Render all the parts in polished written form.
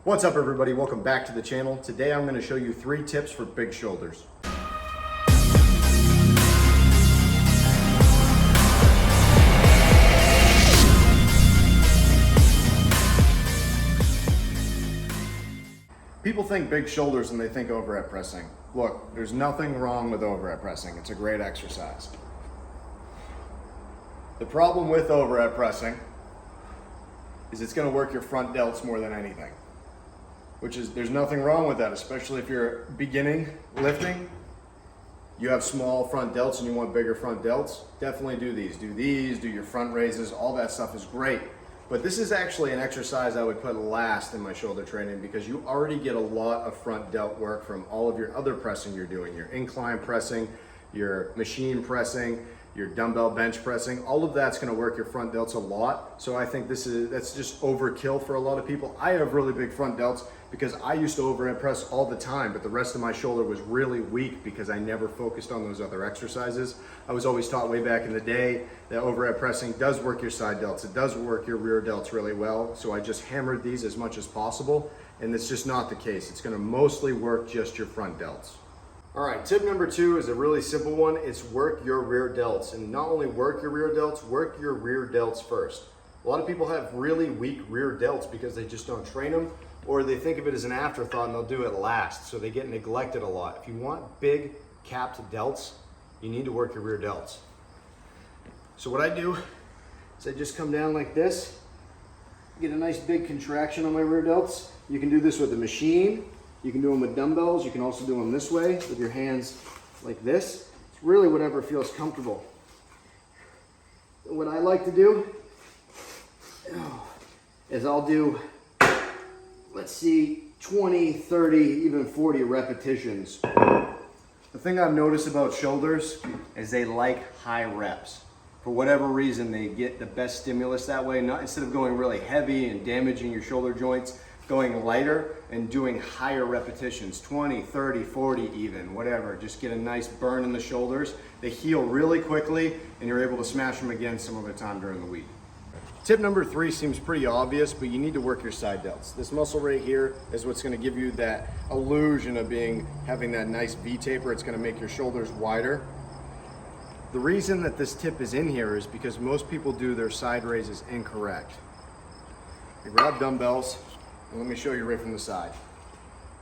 What's up everybody, welcome back to the channel. Today I'm going to show you 3 tips for big shoulders. People think big shoulders and they think overhead pressing. Look, there's nothing wrong with overhead pressing. It's a great exercise. The problem with overhead pressing is it's going to work your front delts more than anything. There's nothing wrong with that, especially if you're beginning lifting. You have small front delts and you want bigger front delts. Definitely do these, do your front raises, all that stuff is great. But this is actually an exercise I would put last in my shoulder training because you already get a lot of front delt work from all of your other pressing you're doing, your incline pressing, your machine pressing, your dumbbell bench pressing. All of that's going to work your front delts a lot. So I think that's just overkill for a lot of people. I have really big front delts because I used to overhead press all the time, but the rest of my shoulder was really weak because I never focused on those other exercises. I was always taught way back in the day that overhead pressing does work your side delts. It does work your rear delts really well. So I just hammered these as much as possible. And it's just not the case. It's going to mostly work just your front delts. All right, tip number 2 is a really simple one. It's work your rear delts. And not only work your rear delts, work your rear delts first. A lot of people have really weak rear delts because they just don't train them, or they think of it as an afterthought and they'll do it last. So they get neglected a lot. If you want big capped delts, you need to work your rear delts. So what I do is I just come down like this, get a nice big contraction on my rear delts. You can do this with a machine. You can do them with dumbbells. You can also do them this way with your hands like this. It's really whatever feels comfortable. And what I like to do is I'll do, let's see, 20, 30, even 40 repetitions. The thing I've noticed about shoulders is they like high reps. For whatever reason, they get the best stimulus that way. Instead of going really heavy and damaging your shoulder joints, going lighter and doing higher repetitions, 20, 30, 40 even, whatever. Just get a nice burn in the shoulders. They heal really quickly and you're able to smash them again some other time during the week. Tip number 3 seems pretty obvious, but you need to work your side delts. This muscle right here is what's going to give you that illusion of having that nice V taper. It's going to make your shoulders wider. The reason that this tip is in here is because most people do their side raises incorrect. They grab dumbbells, and let me show you right from the side.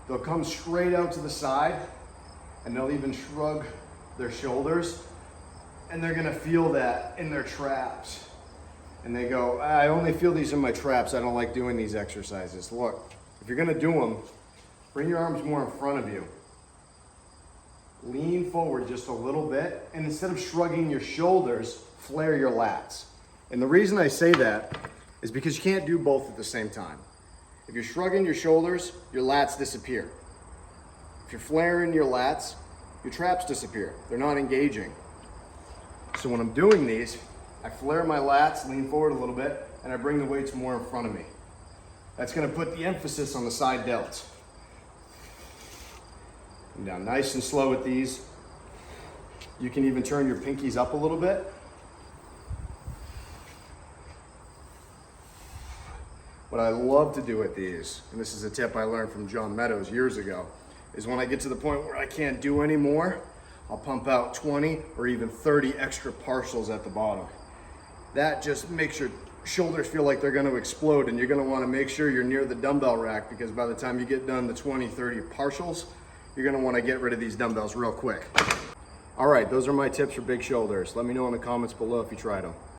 They'll come straight out to the side, and they'll even shrug their shoulders, and they're going to feel that in their traps. And they go, I only feel these in my traps. I don't like doing these exercises. Look, if you're gonna do them, bring your arms more in front of you. Lean forward just a little bit, and instead of shrugging your shoulders, flare your lats. And the reason I say that is because you can't do both at the same time. If you're shrugging your shoulders, your lats disappear. If you're flaring your lats, your traps disappear. They're not engaging. So when I'm doing these, I flare my lats, lean forward a little bit, and I bring the weights more in front of me. That's going to put the emphasis on the side delts. And down nice and slow with these. You can even turn your pinkies up a little bit. What I love to do with these, and this is a tip I learned from John Meadows years ago, is when I get to the point where I can't do anymore, I'll pump out 20 or even 30 extra partials at the bottom. That just makes your shoulders feel like they're going to explode, and you're going to want to make sure you're near the dumbbell rack because by the time you get done the 20, 30 partials, you're going to want to get rid of these dumbbells real quick. All right, those are my tips for big shoulders. Let me know in the comments below if you tried them.